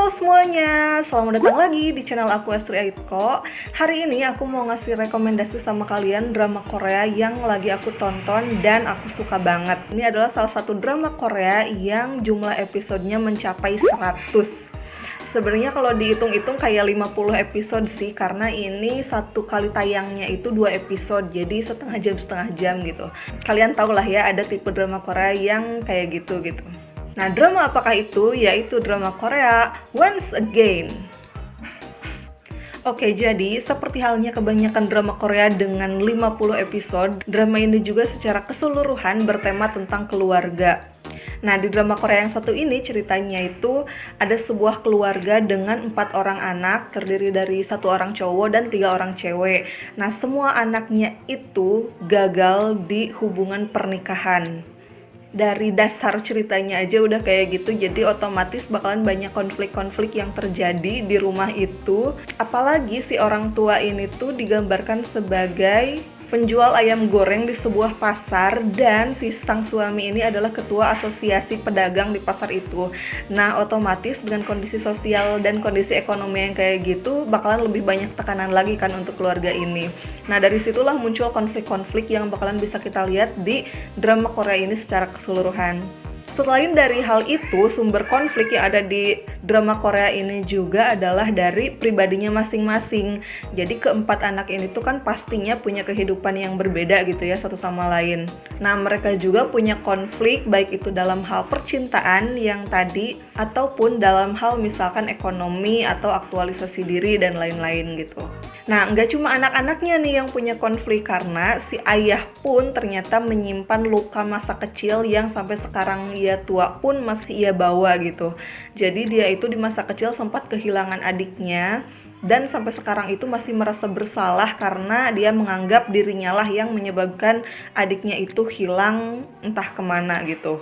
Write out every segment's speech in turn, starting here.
Halo semuanya, selamat datang lagi di channel aku Astri Aitko. Hari ini aku mau ngasih rekomendasi sama kalian drama Korea yang lagi aku tonton dan aku suka banget. Ini adalah salah satu drama Korea yang jumlah episodenya mencapai 100. Sebenarnya kalau dihitung-hitung kayak 50 episode sih, karena ini satu kali tayangnya itu 2 episode, jadi setengah jam gitu. Kalian tau lah ya, ada tipe drama Korea yang kayak gitu. Nah, drama apakah itu? Yaitu drama Korea Once Again. Oke, jadi seperti halnya kebanyakan drama Korea dengan 50 episode, drama ini juga secara keseluruhan bertema tentang keluarga. Nah, di drama Korea yang satu ini ceritanya itu ada sebuah keluarga dengan 4 orang anak, terdiri dari 1 orang cowok dan 3 orang cewek. Nah, semua anaknya itu gagal di hubungan pernikahan. Dari dasar ceritanya aja udah kayak gitu, jadi otomatis bakalan banyak konflik-konflik yang terjadi di rumah itu. Apalagi si orang tua ini tuh digambarkan sebagai penjual ayam goreng di sebuah pasar, dan si sang suami ini adalah ketua asosiasi pedagang di pasar itu. Nah, otomatis dengan kondisi sosial dan kondisi ekonomi yang kayak gitu bakalan lebih banyak tekanan lagi kan untuk keluarga ini. Nah, dari situlah muncul konflik-konflik yang bakalan bisa kita lihat di drama Korea ini secara keseluruhan. Selain dari hal itu, sumber konflik yang ada di drama Korea ini juga adalah dari pribadinya masing-masing. Jadi keempat anak ini tuh kan pastinya punya kehidupan yang berbeda gitu ya, satu sama lain. Nah, mereka juga punya konflik baik itu dalam hal percintaan yang tadi, ataupun dalam hal misalkan ekonomi atau aktualisasi diri dan lain-lain gitu. Nah, nggak cuma anak-anaknya nih yang punya konflik, karena si ayah pun ternyata menyimpan luka masa kecil yang sampai sekarang ia tua pun masih ia bawa gitu. Jadi dia itu di masa kecil sempat kehilangan adiknya, dan sampai sekarang itu masih merasa bersalah karena dia menganggap dirinya lah yang menyebabkan adiknya itu hilang entah kemana gitu.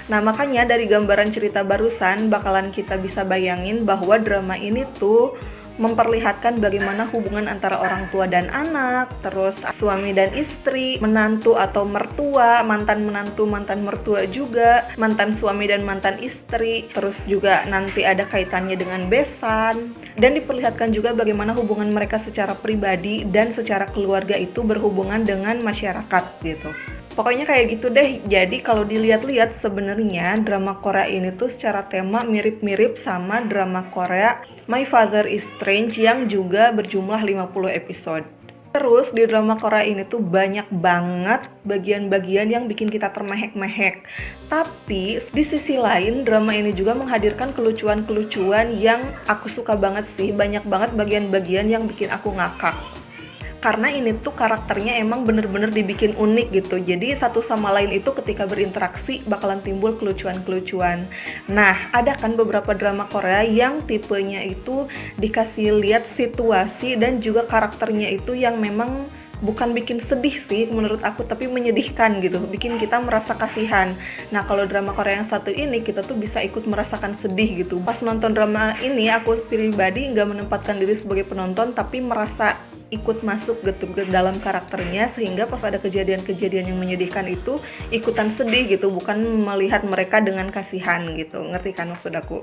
Nah, makanya dari gambaran cerita barusan bakalan kita bisa bayangin bahwa drama ini tuh memperlihatkan bagaimana hubungan antara orang tua dan anak, terus suami dan istri, menantu atau mertua, mantan menantu, mantan mertua juga, mantan suami dan mantan istri, terus juga nanti ada kaitannya dengan besan, dan diperlihatkan juga bagaimana hubungan mereka secara pribadi dan secara keluarga itu berhubungan dengan masyarakat gitu. Pokoknya kayak gitu deh. Jadi kalau dilihat-lihat sebenarnya drama Korea ini tuh secara tema mirip-mirip sama drama Korea My Father is Strange yang juga berjumlah 50 episode. Terus di drama Korea ini tuh banyak banget bagian-bagian yang bikin kita termehek-mehek. Tapi di sisi lain drama ini juga menghadirkan kelucuan-kelucuan yang aku suka banget sih. Banyak banget bagian-bagian yang bikin aku ngakak. Karena ini tuh karakternya emang bener-bener dibikin unik gitu. Jadi satu sama lain itu ketika berinteraksi bakalan timbul kelucuan-kelucuan. Nah, ada kan beberapa drama Korea yang tipenya itu dikasih lihat situasi dan juga karakternya itu yang memang bukan bikin sedih sih menurut aku, tapi menyedihkan gitu, bikin kita merasa kasihan. Nah, kalau drama Korea yang satu ini kita tuh bisa ikut merasakan sedih gitu. Pas nonton drama ini aku pribadi nggak menempatkan diri sebagai penonton, tapi merasa ikut masuk gitu ke dalam karakternya, sehingga pas ada kejadian-kejadian yang menyedihkan itu ikutan sedih gitu, bukan melihat mereka dengan kasihan gitu. Ngerti kan maksud aku?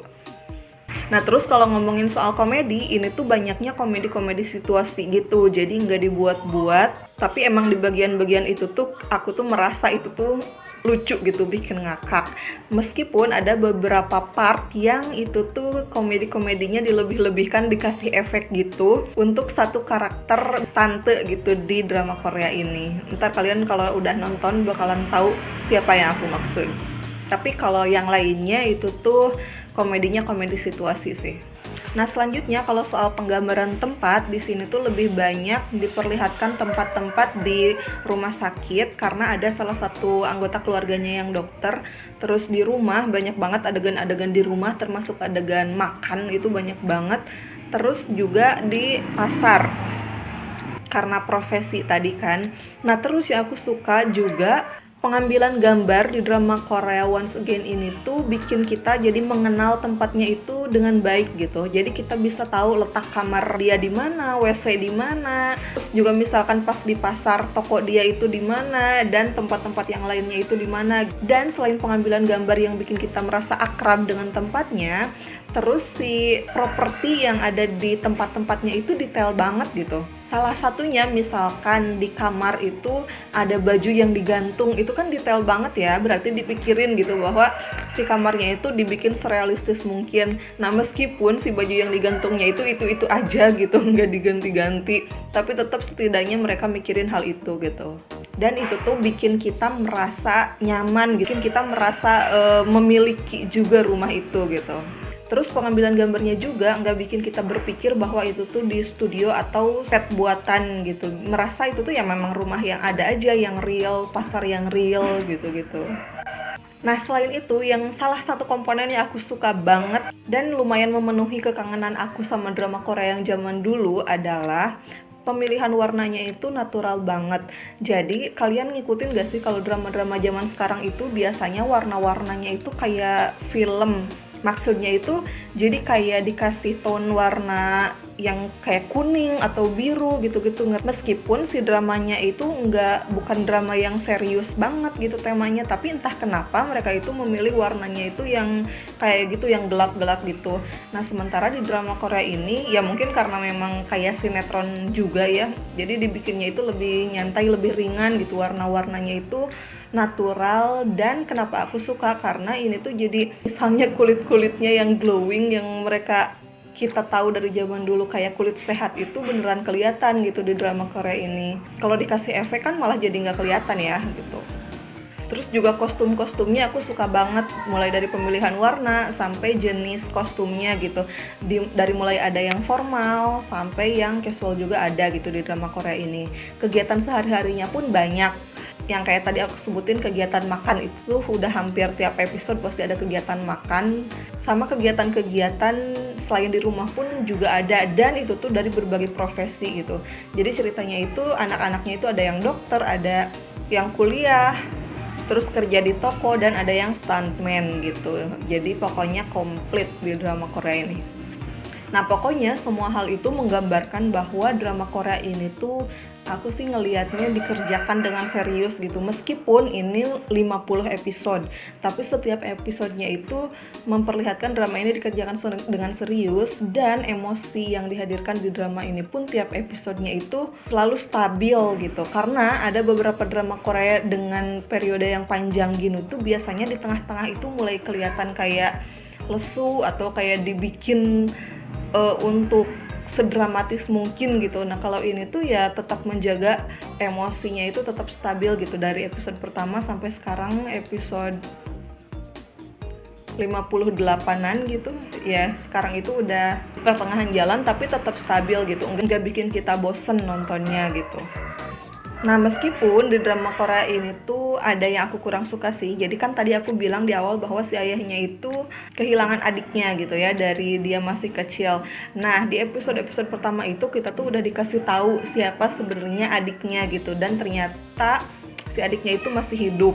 Nah, terus kalau ngomongin soal komedi, ini tuh banyaknya komedi-komedi situasi gitu, jadi nggak dibuat-buat, tapi emang di bagian-bagian itu tuh aku tuh merasa itu tuh lucu gitu, bikin ngakak. Meskipun ada beberapa part yang itu tuh komedi-komedinya dilebih-lebihkan, dikasih efek gitu untuk satu karakter tante gitu di drama Korea ini. Ntar kalian kalau udah nonton bakalan tahu siapa yang aku maksud. Tapi kalau yang lainnya itu tuh komedinya komedi situasi sih. Nah, selanjutnya kalau soal penggambaran tempat, di sini tuh lebih banyak diperlihatkan tempat-tempat di rumah sakit karena ada salah satu anggota keluarganya yang dokter. Terus di rumah banyak banget adegan-adegan di rumah, termasuk adegan makan itu banyak banget. Terus juga di pasar karena profesi tadi kan. Nah, terus yang aku suka juga pengambilan gambar di drama Korea Once Again ini tuh bikin kita jadi mengenal tempatnya itu dengan baik gitu. Jadi kita bisa tahu letak kamar dia di mana, WC di mana, terus juga misalkan pas di pasar toko dia itu di mana, dan tempat-tempat yang lainnya itu di mana. Dan selain pengambilan gambar yang bikin kita merasa akrab dengan tempatnya, Terus si properti yang ada di tempat-tempatnya itu detail banget gitu. Salah satunya misalkan di kamar itu ada baju yang digantung, itu kan detail banget ya, berarti dipikirin gitu bahwa si kamarnya itu dibikin serealistis mungkin. Nah meskipun si baju yang digantungnya itu aja gitu, nggak diganti-ganti, tapi tetap setidaknya mereka mikirin hal itu gitu. Dan itu tuh bikin kita merasa nyaman, bikin kita merasa memiliki juga rumah itu gitu. Terus pengambilan gambarnya juga nggak bikin kita berpikir bahwa itu tuh di studio atau set buatan gitu. Merasa itu tuh ya memang rumah yang ada aja, yang real, pasar yang real gitu-gitu. Nah selain itu, yang salah satu komponen yang aku suka banget dan lumayan memenuhi kekangenan aku sama drama Korea yang zaman dulu adalah pemilihan warnanya itu natural banget. Jadi kalian ngikutin gak sih kalau drama-drama zaman sekarang itu biasanya warna-warnanya itu kayak film. Maksudnya itu jadi kayak dikasih tone warna yang kayak kuning atau biru gitu-gitu. Meskipun si dramanya itu bukan drama yang serius banget gitu temanya, tapi entah kenapa mereka itu memilih warnanya itu yang kayak gitu, yang gelap-gelap gitu. Nah sementara di drama Korea ini ya mungkin karena memang kayak sinetron juga ya, jadi dibikinnya itu lebih nyantai, lebih ringan gitu, warna-warnanya itu natural. Dan kenapa aku suka, karena ini tuh jadi misalnya kulit-kulitnya yang glowing yang kita tahu dari zaman dulu kayak kulit sehat itu beneran kelihatan gitu di drama Korea ini. Kalau dikasih efek kan malah jadi nggak kelihatan ya gitu. Terus juga kostum-kostumnya aku suka banget, mulai dari pemilihan warna sampai jenis kostumnya gitu. Dari mulai ada yang formal sampai yang casual juga ada gitu di drama Korea ini. Kegiatan sehari-harinya pun banyak. Yang kayak tadi aku sebutin, kegiatan makan itu udah hampir tiap episode pasti ada kegiatan makan, sama kegiatan-kegiatan selain di rumah pun juga ada, dan itu tuh dari berbagai profesi gitu. Jadi ceritanya itu anak-anaknya itu ada yang dokter, ada yang kuliah, terus kerja di toko, dan ada yang stuntman gitu. Jadi pokoknya komplit di drama Korea ini. Nah pokoknya semua hal itu menggambarkan bahwa drama Korea ini tuh aku sih ngelihatnya dikerjakan dengan serius gitu. Meskipun ini 50 episode, tapi setiap episodenya itu memperlihatkan drama ini dikerjakan dengan serius, dan emosi yang dihadirkan di drama ini pun tiap episodenya itu selalu stabil gitu. Karena ada beberapa drama Korea dengan periode yang panjang gini tuh biasanya di tengah-tengah itu mulai kelihatan kayak lesu atau kayak dibikin untuk sedramatis mungkin gitu. Nah kalau ini tuh ya tetap menjaga emosinya itu tetap stabil gitu, dari episode pertama sampai sekarang episode 58an gitu ya. Sekarang itu udah pertengahan jalan tapi tetap stabil gitu, nggak bikin kita bosen nontonnya gitu. Nah meskipun di drama Korea ini tuh ada yang aku kurang suka sih. Jadi kan tadi aku bilang di awal bahwa si ayahnya itu kehilangan adiknya gitu ya dari dia masih kecil. Nah di episode-episode pertama itu kita tuh udah dikasih tahu siapa sebenarnya adiknya gitu, dan ternyata si adiknya itu masih hidup.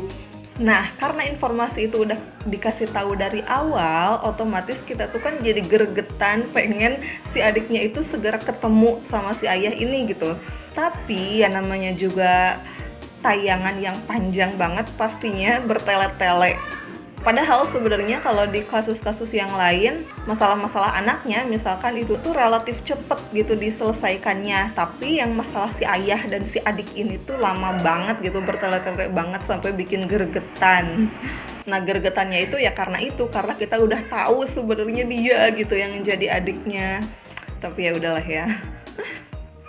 Nah karena informasi itu udah dikasih tahu dari awal, otomatis kita tuh kan jadi gregetan pengen si adiknya itu segera ketemu sama si ayah ini gitu. Tapi ya namanya juga tayangan yang panjang banget, pastinya bertele-tele. Padahal sebenarnya kalau di kasus-kasus yang lain, masalah-masalah anaknya misalkan itu tuh relatif cepet gitu diselesaikannya. Tapi yang masalah si ayah dan si adik ini tuh lama banget gitu, bertele-tele banget sampai bikin gregetan. Nah gregetannya itu ya karena kita udah tahu sebenarnya dia gitu yang jadi adiknya. Tapi ya udahlah ya.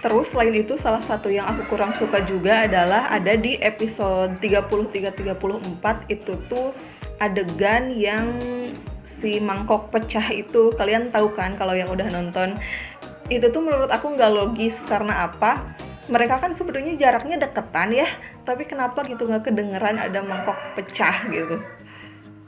Terus selain itu salah satu yang aku kurang suka juga adalah ada di episode 33-34 itu tuh adegan yang si mangkok pecah itu. Kalian tahu kan kalau yang udah nonton, itu tuh menurut aku nggak logis. Karena apa? Mereka kan sebenarnya jaraknya deketan ya, tapi kenapa gitu nggak kedengeran ada mangkok pecah gitu.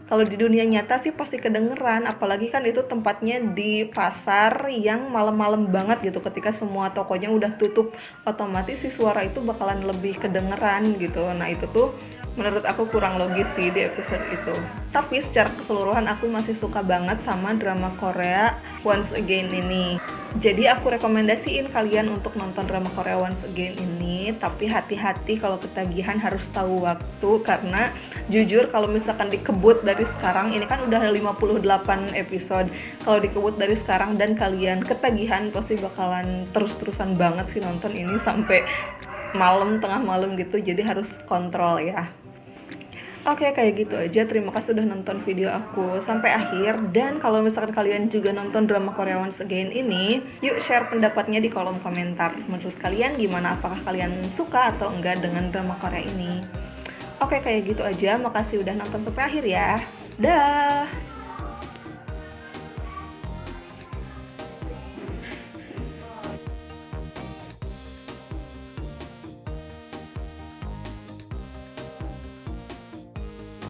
Kalau di dunia nyata sih pasti kedengeran, apalagi kan itu tempatnya di pasar yang malam-malam banget gitu. Ketika semua tokonya udah tutup, otomatis si suara itu bakalan lebih kedengeran gitu. Nah itu tuh menurut aku kurang logis sih di episode itu. Tapi secara keseluruhan aku masih suka banget sama drama Korea Once Again ini. Jadi aku rekomendasiin kalian untuk nonton drama Korea Once Again ini, tapi hati-hati kalau ketagihan, harus tahu waktu, karena jujur kalau misalkan dikebut dari sekarang, ini kan udah 58 episode, kalau dikebut dari sekarang dan kalian ketagihan, pasti bakalan terus-terusan banget sih nonton ini sampai malam, tengah malam gitu, jadi harus kontrol ya. Oke, kayak gitu aja. Terima kasih udah nonton video aku sampai akhir. Dan kalau misalkan kalian juga nonton drama Korea Once Again ini, yuk share pendapatnya di kolom komentar. Menurut kalian gimana? Apakah kalian suka atau enggak dengan drama Korea ini? Oke, kayak gitu aja. Makasih udah nonton sampai akhir ya. Dah.